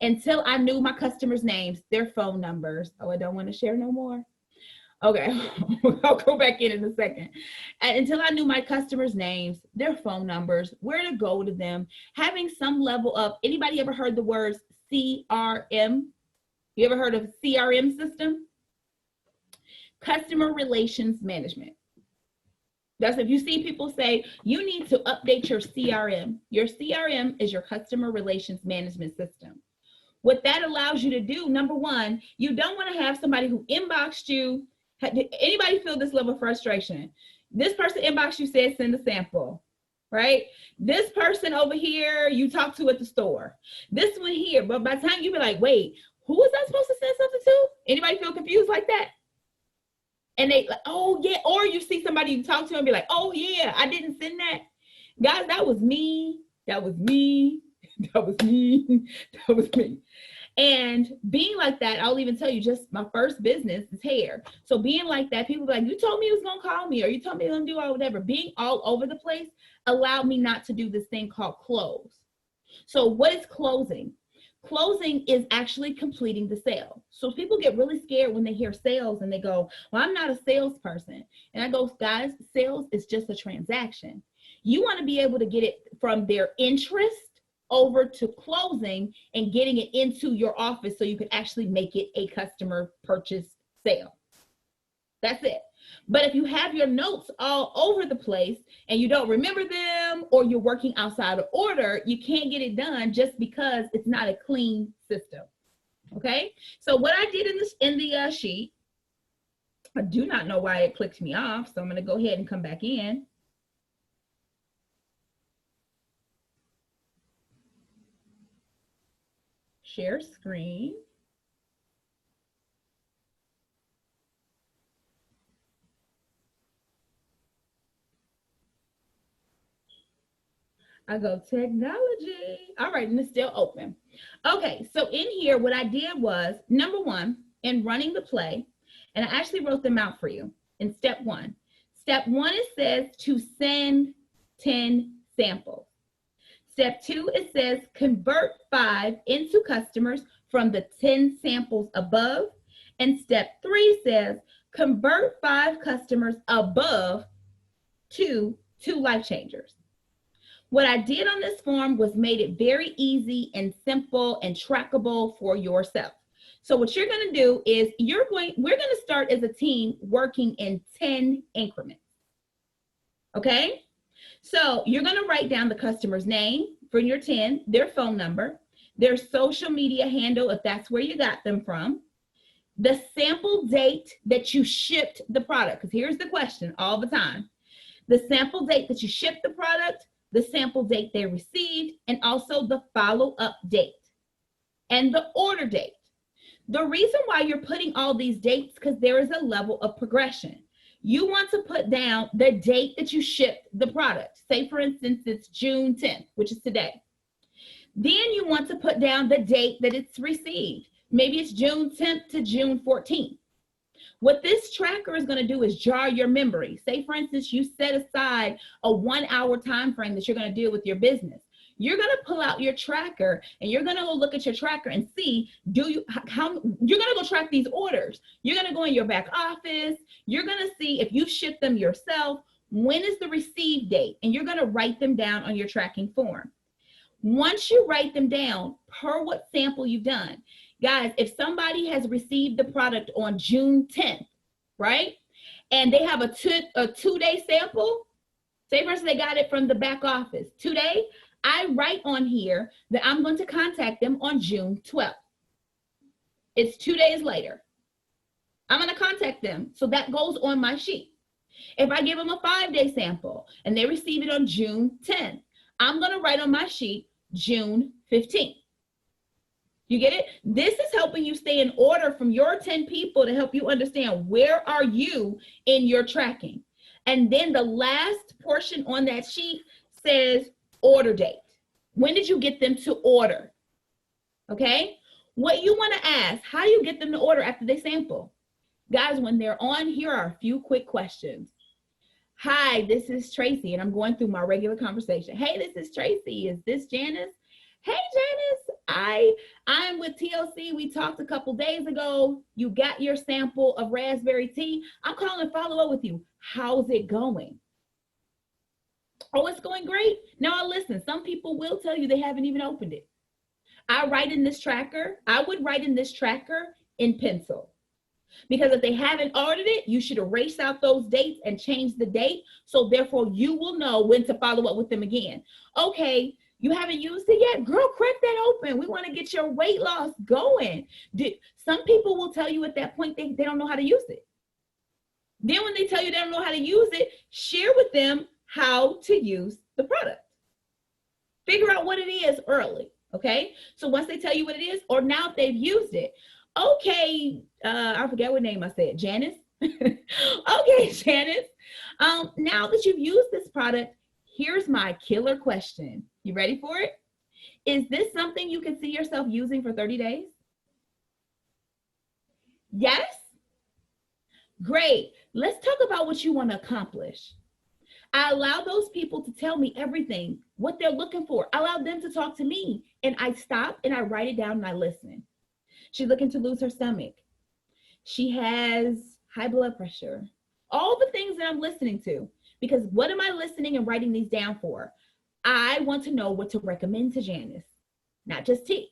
until I knew my customers' names, their phone numbers. Oh, I don't want to share no more. Okay, I'll go back in a second. And until I knew my customers' names, their phone numbers, where to go to them, having some level of, anybody ever heard the words CRM? You ever heard of CRM system? Customer Relations Management. That's if you see people say, you need to update your CRM. Your CRM is your Customer Relations Management System. What that allows you to do, number one, you don't want to have somebody who inboxed you. Did anybody feel this level of frustration? This person inboxed you, said send a sample, right? This person over here you talked to at the store. This one here, but by the time you be like, wait, who was I supposed to send something to? Anybody feel confused like that? And they like, oh yeah, or you see somebody you talk to and be like, oh yeah, I didn't send that. Guys, that was me. That was me. That was me. That was me. And being like that, I'll even tell you, just my first business is hair. So being like that, people be like, you told me you was gonna call me, or you told me you're gonna do all whatever. Being all over the place allowed me not to do this thing called close. So what is closing? Closing is actually completing the sale. So people get really scared when they hear sales and they go, well, I'm not a salesperson. And I go, guys, sales is just a transaction. You want to be able to get it from their interest over to closing and getting it into your office so you can actually make it a customer purchase sale. That's it. But if you have your notes all over the place and you don't remember them, or you're working outside of order, you can't get it done just because it's not a clean system. Okay. So what I did in the sheet, I do not know why it clicked me off. So I'm going to go ahead and come back in. Share screen. I go technology. All right, and it's still open. Okay, so in here, what I did was, number one, in running the play, and I actually wrote them out for you in step one. Step one, it says to send 10 samples. Step two, it says convert 5 into customers from the 10 samples above. And step 3 says convert 5 customers above to 2 life changers. What I did on this form was made it very easy and simple and trackable for yourself. So what you're going to do is we're going to start as a team working in 10 increments. Okay? So you're going to write down the customer's name for your 10, their phone number, their social media handle, if that's where you got them from, the sample date that you shipped the product, because here's the question all the time. The sample date that you shipped the product, the sample date they received, and also the follow-up date and the order date. The reason why you're putting all these dates, because there is a level of progression. You want to put down the date that you shipped the product. Say, for instance, it's June 10th, which is today. Then you want to put down the date that it's received. Maybe it's June 10th to June 14th. What this tracker is going to do is jar your memory. Say, for instance, you set aside a 1-hour time frame that you're going to deal with your business. You're going to pull out your tracker and you're going to go look at your tracker and see, you're going to go track these orders. You're going to go in your back office. You're going to see if you ship them yourself, when is the receive date? And you're going to write them down on your tracking form. Once you write them down per what sample you've done, guys, if somebody has received the product on June 10th, right? And they have a two-day sample, say for instance, they got it from the back office, 2 days, I write on here that I'm going to contact them on June 12th. It's 2 days later. I'm going to contact them. So that goes on my sheet. If I give them a 5-day sample and they receive it on June 10th, I'm going to write on my sheet June 15th. You get it? This is helping you stay in order from your 10 people to help you understand where are you in your tracking. And then the last portion on that sheet says order date. When did you get them to order? Okay? What you want to ask, how do you get them to order after they sample? Guys, when they're on, here are a few quick questions. Hi, this is Tracy, and I'm going through my regular conversation. Hey, this is Tracy. Is this Janice? Hey, Janice, I'm with TLC. We talked a couple days ago. You got your sample of raspberry tea. I'm calling to follow up with you. How's it going? Oh, it's going great. Now, listen, some people will tell you they haven't even opened it. I would write in this tracker in pencil. Because if they haven't ordered it, you should erase out those dates and change the date. So therefore, you will know when to follow up with them again. Okay, you haven't used it yet? Girl, crack that open. We want to get your weight loss going. Some people will tell you at that point they don't know how to use it. Then when they tell you they don't know how to use it, share with them how to use the product. Figure out what it is early, okay? So once they tell you what it is, or now if they've used it, Okay, I forget what name I said. Janice. Okay, Janice. Now that you've used this product, here's my killer question. You ready for it? Is this something you can see yourself using for 30 days? Yes? Great. Let's talk about what you want to accomplish. I allow those people to tell me everything, what they're looking for. I allow them to talk to me, and I stop and I write it down and I listen. She's looking to lose her stomach. She has high blood pressure. All the things that I'm listening to, because what am I listening and writing these down for? I want to know what to recommend to Janice, not just tea.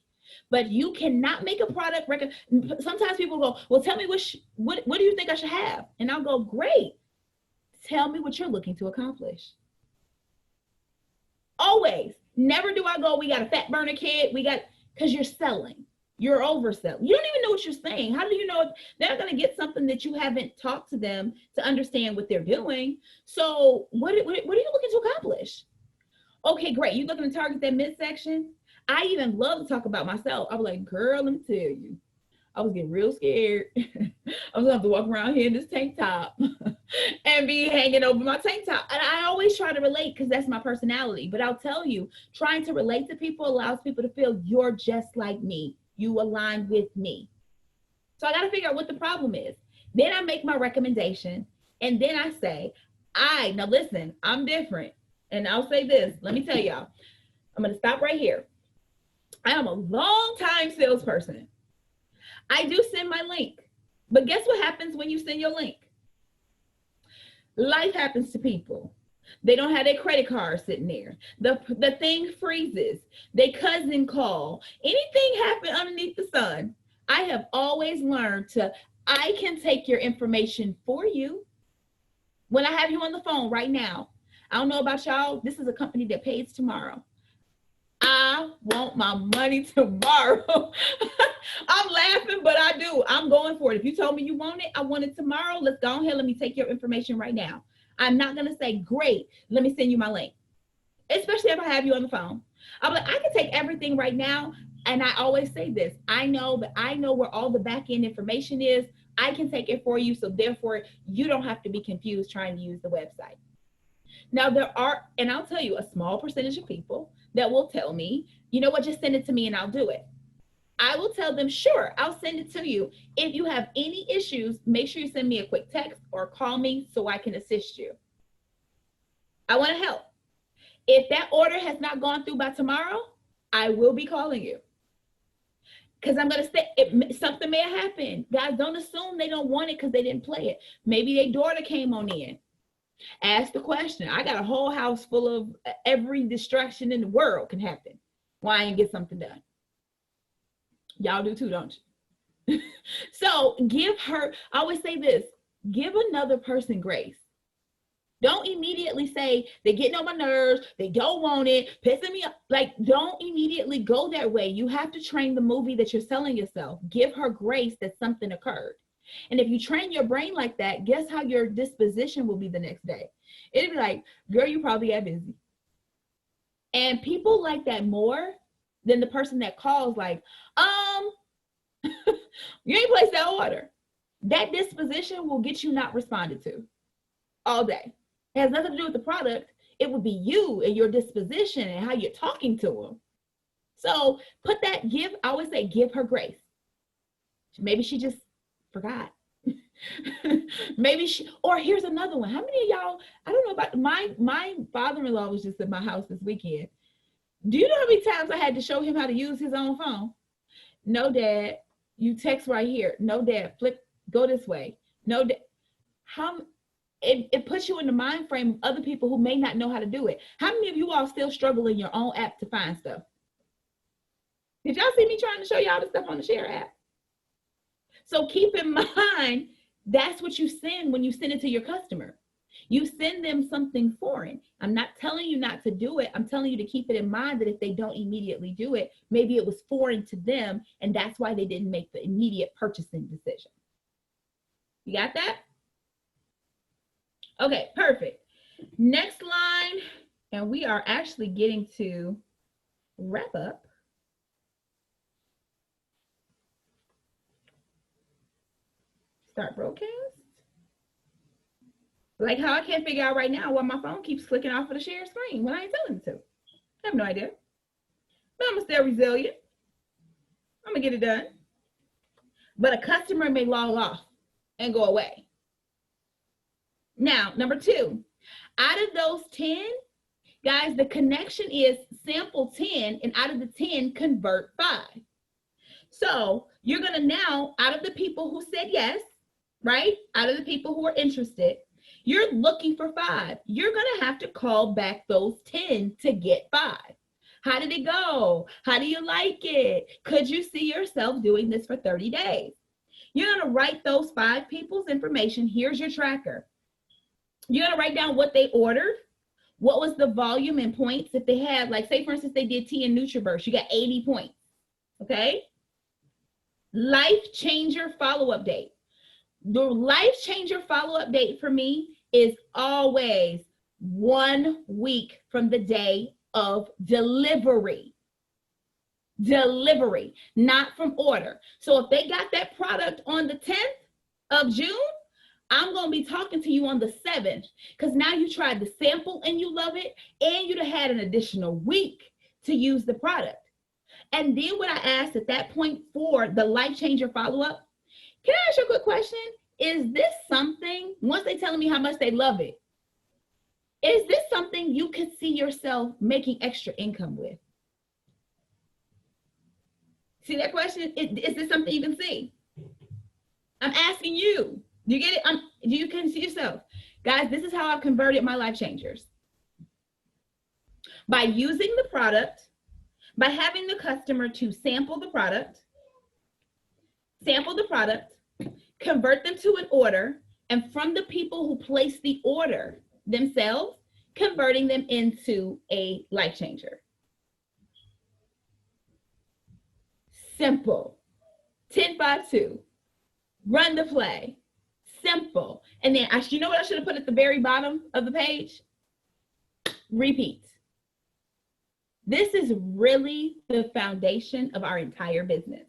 But you cannot make a product sometimes people go, well, tell me what do you think I should have? And I'll go, great. Tell me what you're looking to accomplish. Always. Never do I go, we got a fat burner kit. Because you're selling. You're overselling. You don't even know what you're saying. How do you know if they're going to get something that you haven't talked to them to understand what they're doing? So what are you looking to accomplish? Okay, great. You looking to target that midsection? I even love to talk about myself. I was like, girl, let me tell you, I was getting real scared. I was gonna have to walk around here in this tank top and be hanging over my tank top. And I always try to relate because that's my personality. But I'll tell you, trying to relate to people allows people to feel you're just like me. You align with me. So I got to figure out what the problem is. Then I make my recommendation. And then I say, now listen, I'm different. And I'll say this, let me tell y'all, I'm going to stop right here. I am a long time salesperson. I do send my link, but guess what happens when you send your link? Life happens to people. They don't have their credit card sitting there. The thing freezes. Their cousin call. Anything happen underneath the sun. I have always learned I can take your information for you. When I have you on the phone right now, I don't know about y'all. This is a company that pays tomorrow. I want my money tomorrow. I'm laughing, but I do. I'm going for it. If you told me you want it, I want it tomorrow. Let's go ahead. Let me take your information right now. I'm not going to say, great, let me send you my link. Especially if I have you on the phone. I'm like, I can take everything right now. And I always say this. I know where all the back end information is. I can take it for you. So therefore, you don't have to be confused trying to use the website. Now there are, and I'll tell you, a small percentage of people that will tell me, you know what, just send it to me and I'll do it. I will tell them, sure, I'll send it to you. If you have any issues, make sure you send me a quick text or call me so I can assist you. I want to help. If that order has not gone through by tomorrow, I will be calling you. Because I'm going to say, something may have happened. Guys, don't assume they don't want it because they didn't play it. Maybe their daughter came on in. Ask the question. I got a whole house full of every distraction in the world can happen. Why I ain't get something done? Y'all do too, don't you? So give her, I always say this, give another person grace. Don't immediately say they're getting on my nerves, they don't want it, pissing me off. Like, don't immediately go that way. You have to train the movie that you're selling yourself. Give her grace that something occurred. And if you train your brain like that, guess how your disposition will be the next day? It'll be like, girl, you probably got busy. And people like that more than the person that calls like, you ain't placed that order. That disposition will get you not responded to all day. It has nothing to do with the product. It would be you and your disposition and how you're talking to them. So put that, I always say, give her grace. Maybe she just forgot. Or here's another one. How many of y'all, I don't know about, my father-in-law was just at my house this weekend. Do you know how many times I had to show him how to use his own phone? No, Dad, you text right here. No, Dad, flip, go this way. No, Dad. It puts you in the mind frame of other people who may not know how to do it. How many of you all still struggle in your own app to find stuff? Did y'all see me trying to show y'all the stuff on the Share app? So keep in mind, that's what you send when you send it to your customer. You send them something foreign. I'm not telling you not to do it. I'm telling you to keep it in mind that if they don't immediately do it, maybe it was foreign to them, and that's why they didn't make the immediate purchasing decision. You got that? Okay, perfect. Next line, and we are actually getting to wrap up. Start broadcast. Like how I can't figure out right now why my phone keeps clicking off of the share screen when I ain't telling it to. I have no idea. But I'm going to stay resilient. I'm going to get it done. But a customer may log off and go away. Now, number 2, out of those 10, guys, the connection is sample 10, and out of the 10, convert 5. So you're going to now, out of the people who said yes, right? Out of the people who are interested, you're looking for 5. You're going to have to call back those 10 to get 5. How did it go? How do you like it? Could you see yourself doing this for 30 days? You're going to write those 5 people's information. Here's your tracker. You're going to write down what they ordered. What was the volume and points? If they had, like, say, for instance, they did tea and NutriBurst, you got 80 points. Okay? Life changer follow-up date. The life changer follow-up date for me is always 1 week from the day of delivery. Delivery, not from order. So if they got that product on the 10th of June, I'm going to be talking to you on the 7th, because now you tried the sample and you love it, and you'd have had an additional week to use the product. And then what I asked at that point for the life changer follow-up, can I ask you a quick question? Is this something, once they telling me how much they love it, is this something you could see yourself making extra income with? See that question? Is this something you can see? I'm asking you. Do you get it? Do you can see yourself? Guys, this is how I've converted my life changers. By using the product, by having the customer to sample the product, convert them to an order, and from the people who place the order themselves, converting them into a life changer. Simple. 10-5-2. Run the play. Simple. And then, you know what I should have put at the very bottom of the page? Repeat. This is really the foundation of our entire business.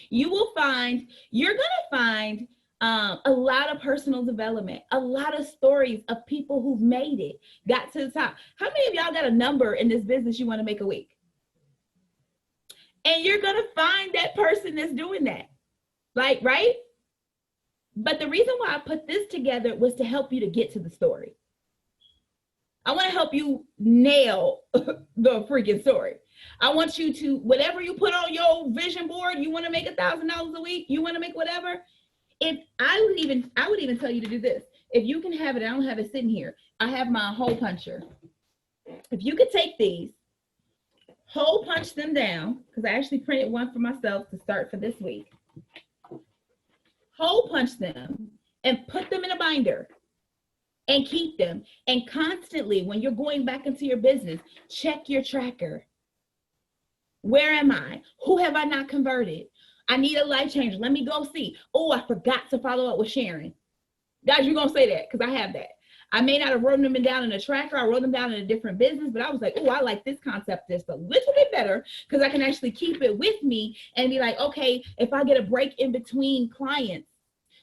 You're going to find a lot of personal development, a lot of stories of people who've made it, got to the top. How many of y'all got a number in this business you want to make a week? And you're going to find that person that's doing that. Like, right? But the reason why I put this together was to help you to get to the story. I want to help you nail the freaking story. I want you to, whatever you put on your vision board, you want to make $1,000 a week, you want to make whatever. If I would even tell you to do this. If you can have it, I don't have it sitting here. I have my hole puncher. If you could take these, hole punch them down, because I actually printed one for myself to start for this week. Hole punch them and put them in a binder and keep them. And constantly, when you're going back into your business, check your tracker. Where am I? Who have I not converted? I need a life changer. Let me go see. Oh, I forgot to follow up with Sharon. Guys, you're going to say that because I have that. I may not have written them down in a tracker. I wrote them down in a different business, but I was like, oh, I like this concept just a little bit better because I can actually keep it with me and be like, okay, if I get a break in between clients,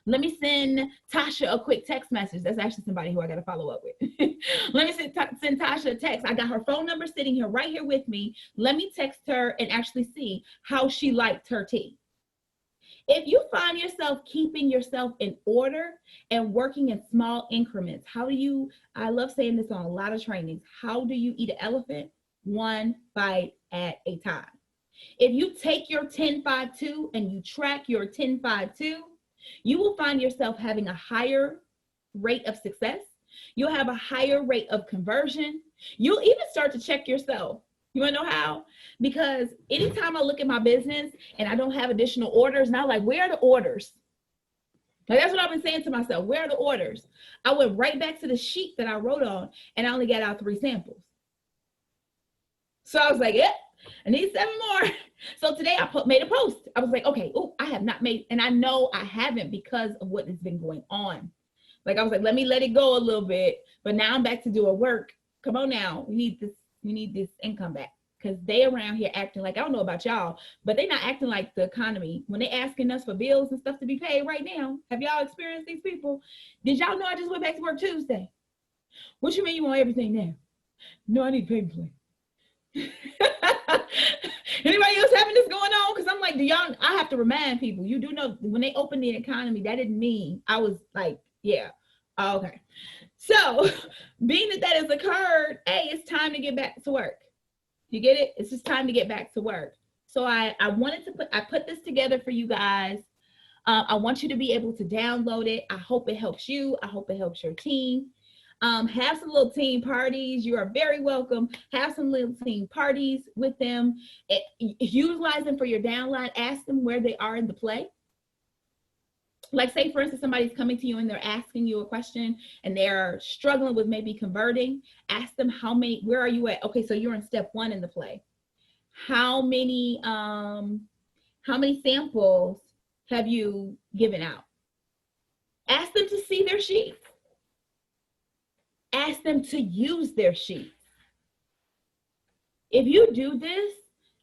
let me send Tasha a quick text message. That's actually somebody who I got to follow up with. Let me send Tasha a text. I got her phone number sitting here right here with me. Let me text her and actually see how she liked her tea. If you find yourself keeping yourself in order and working in small increments, I love saying this on a lot of trainings, how do you eat an elephant? One bite at a time. If you take your 10-5-2 and you track your 10-5-2, you will find yourself having a higher rate of success. You'll have a higher rate of conversion. You'll even start to check yourself. You want to know how? Because anytime I look at my business and I don't have additional orders, now like, where are the orders? Like, that's what I've been saying to myself. Where are the orders? I went right back to the sheet that I wrote on and I only got out 3 samples. So I was like, yeah, I need 7 more. So today I made a post. I was like, okay, I have not made, and I know I haven't because of what has been going on. Like, I was like, let me let it go a little bit, but now I'm back to doing work. Come on now, we need this income back. because they around here acting like, I don't know about y'all, but they not acting like the economy. When they asking us for bills and stuff to be paid right now, have y'all experienced these people? Did y'all know I just went back to work Tuesday? What you mean you want everything now? No, I need payment plan. Anybody else having this going on? Because I'm like, I have to remind people, you do know when they opened the economy, that didn't mean I was like, yeah, okay. So being that has occurred, hey, it's time to get back to work. You get it? It's just time to get back to work. So I wanted to I put this together for you guys. I want you to be able to download it. I hope it helps you. I hope it helps your team. Have some little team parties. You are very welcome. Have some little team parties with them. Utilize them for your downline. Ask them where they are in the play. Like say, for instance, somebody's coming to you and they're asking you a question and they're struggling with maybe converting. Ask them where are you at? Okay, so you're in step 1 in the play. How many samples have you given out? Ask them to see their sheets. Ask them to use their sheets. If you do this,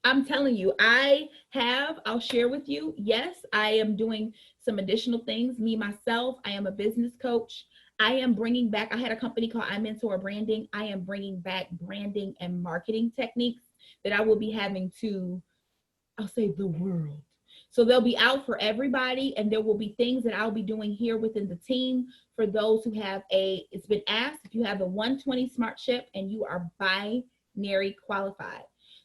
I'm telling you, I'll share with you. Yes, I am doing some additional things. Me, myself, I am a business coach. I am bringing back, I had a company called I Mentor Branding. I am bringing back branding and marketing techniques that I will be having to, I'll say the world. So they'll be out for everybody, and there will be things that I'll be doing here within the team for those who have it's been asked if you have a 120 smart ship and you are binary qualified.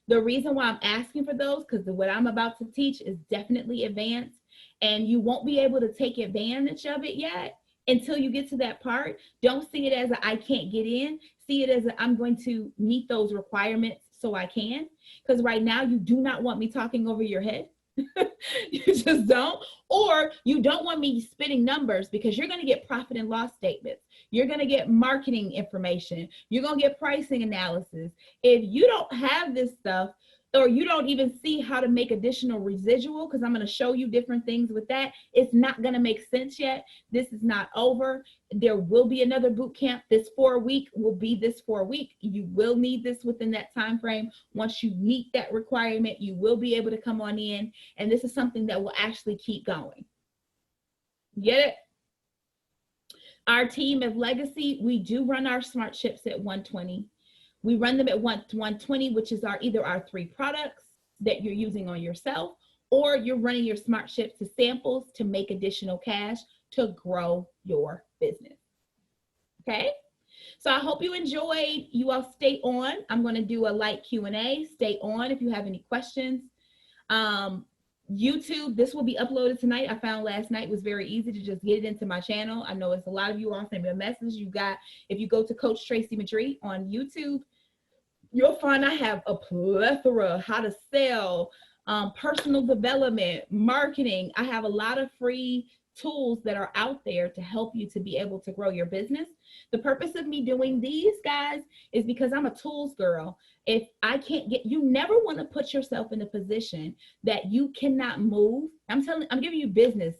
The reason why I'm asking for those, because what I'm about to teach is definitely advanced, and you won't be able to take advantage of it yet until you get to that part. Don't see it as I can't get in. See it as I'm going to meet those requirements so I can. Because right now you do not want me talking over your head. You just don't. Or you don't want me spitting numbers, because you're going to get profit and loss statements. You're going to get marketing information. You're going to get pricing analysis. If you don't have this stuff, or you don't even see how to make additional residual, because I'm going to show you different things with that, it's not going to make sense yet. This is not over. There will be another boot camp. This 4-week will be this 4-week. You will need this within that time frame. Once you meet that requirement, you will be able to come on in, and this is something that will actually keep going. Get it? Our team of Legacy, we do run our smart ships at 120. We run them at 120, which is either our 3 products that you're using on yourself, or you're running your smart ships to samples to make additional cash to grow your business. Okay? So I hope you enjoyed. You all stay on. I'm going to do a light Q&A. Stay on if you have any questions. YouTube, this will be uploaded tonight. I found last night was very easy to just get it into my channel. I know it's a lot of you all send me a message. If you go to Coach Trayce Madre on YouTube, you'll find I have a plethora how to sell, personal development, marketing. I have a lot of free tools that are out there to help you to be able to grow your business. The purpose of me doing these, guys, is because I'm a tools girl. If I can't you never want to put yourself in a position that you cannot move. I'm giving you business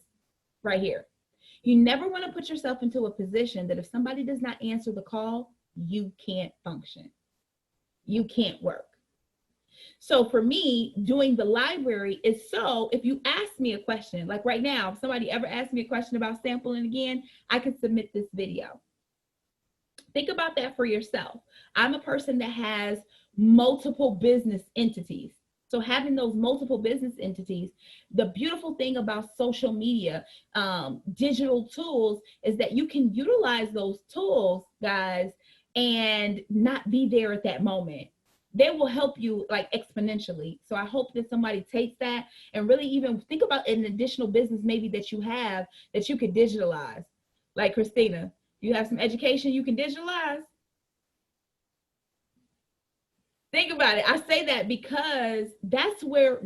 right here. You never want to put yourself into a position that if somebody does not answer the call, you can't function. You can't work. So for me, doing the library is so if you ask me a question, like right now, if somebody ever asked me a question about sampling again, I can submit this video. Think about that for yourself. I'm a person that has multiple business entities. So having those multiple business entities, the beautiful thing about social media, digital tools, is that you can utilize those tools, guys, and not be there at that moment. They will help you like exponentially. So I hope that somebody takes that and really even think about an additional business maybe that you have that you could digitalize. Like Christina, you have some education you can digitalize. Think about it. I say that because that's where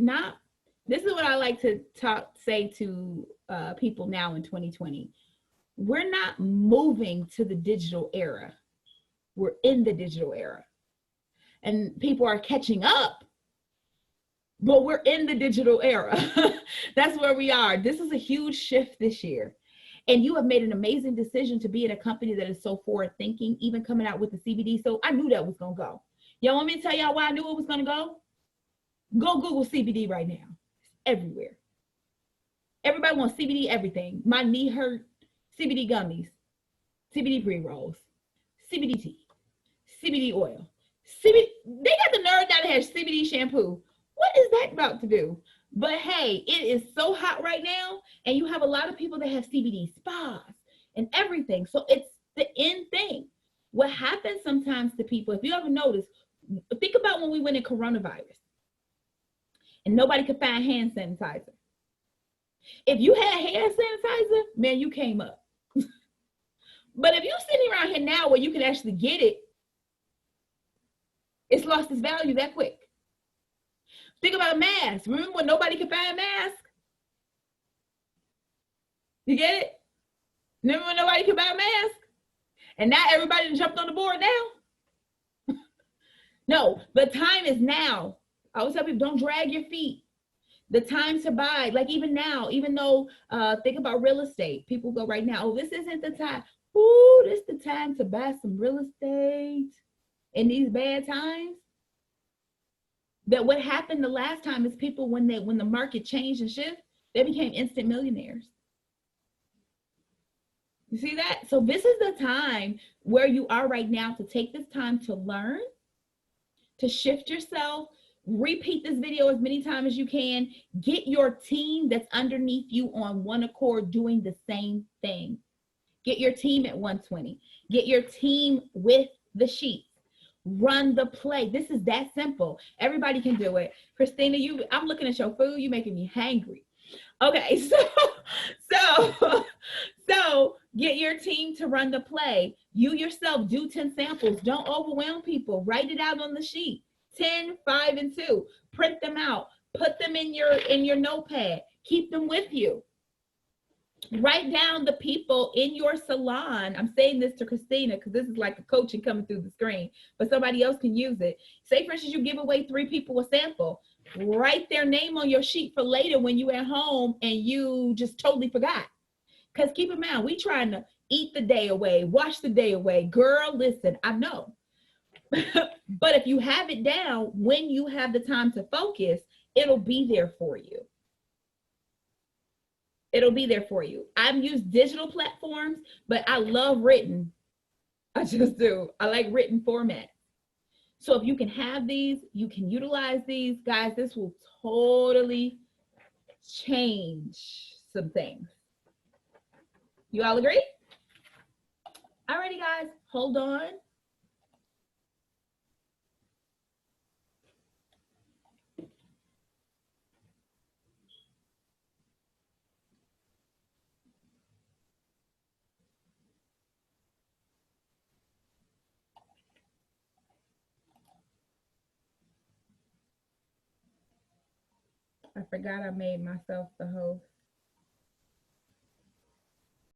this is what I like to say to people now in 2020. We're not moving to the digital era. We're in the digital era. And people are catching up, but we're in the digital era. That's where we are. This is a huge shift this year. And you have made an amazing decision to be in a company that is so forward thinking, even coming out with the CBD. So I knew that was going to go. Y'all want me to tell y'all why I knew it was going to go? Go Google CBD right now. It's everywhere. Everybody wants CBD everything. My knee hurt, CBD gummies, CBD pre-rolls, CBD tea, CBD oil. CBD, they got the nerve now to have CBD shampoo. What is that about to do? But hey, it is so hot right now, and you have a lot of people that have CBD spas and everything. So it's the in thing. What happens sometimes to people, if you ever notice, think about when we went in coronavirus and nobody could find hand sanitizer. If you had hand sanitizer, man, you came up. But if you're sitting around here now where you can actually get it, it's lost its value that quick. Think about a mask. Remember when nobody could find a mask? You get it? Remember when nobody could buy a mask? And now everybody jumped on the board now? No, the time is now. I always tell people, don't drag your feet. The time to buy, like even now, even though, think about real estate. People go right now, oh, this isn't the time. Ooh, this is the time to buy some real estate in these bad times. That what happened the last time is people, when the market changed and shift, they became instant millionaires. You see that? So this is the time where you are right now to take this time to learn, to shift yourself, repeat this video as many times as you can, get your team that's underneath you on one accord doing the same thing. Get your team at 120. Get your team with the sheets. Run the play. This is that simple. Everybody can do it. Christina, I'm looking at your food. You're making me hangry. Okay, so get your team to run the play. You yourself do 10 samples. Don't overwhelm people. Write it out on the sheet. 10, 5, and 2. Print them out. Put them in your notepad. Keep them with you. Write down the people in your salon. I'm saying this to Christina because this is like a coaching coming through the screen, but somebody else can use it. Say, for instance, you give away 3 people a sample. Write their name on your sheet for later when you at home and you just totally forgot. Because keep in mind, we trying to eat the day away, wash the day away. Girl, listen, I know. But if you have it down, when you have the time to focus, it'll be there for you. It'll be there for you. I've used digital platforms, but I love written. I just do. I like written format. So if you can have these, you can utilize these. Guys, this will totally change some things. You all agree? Alrighty, guys, hold on. I forgot I made myself the host.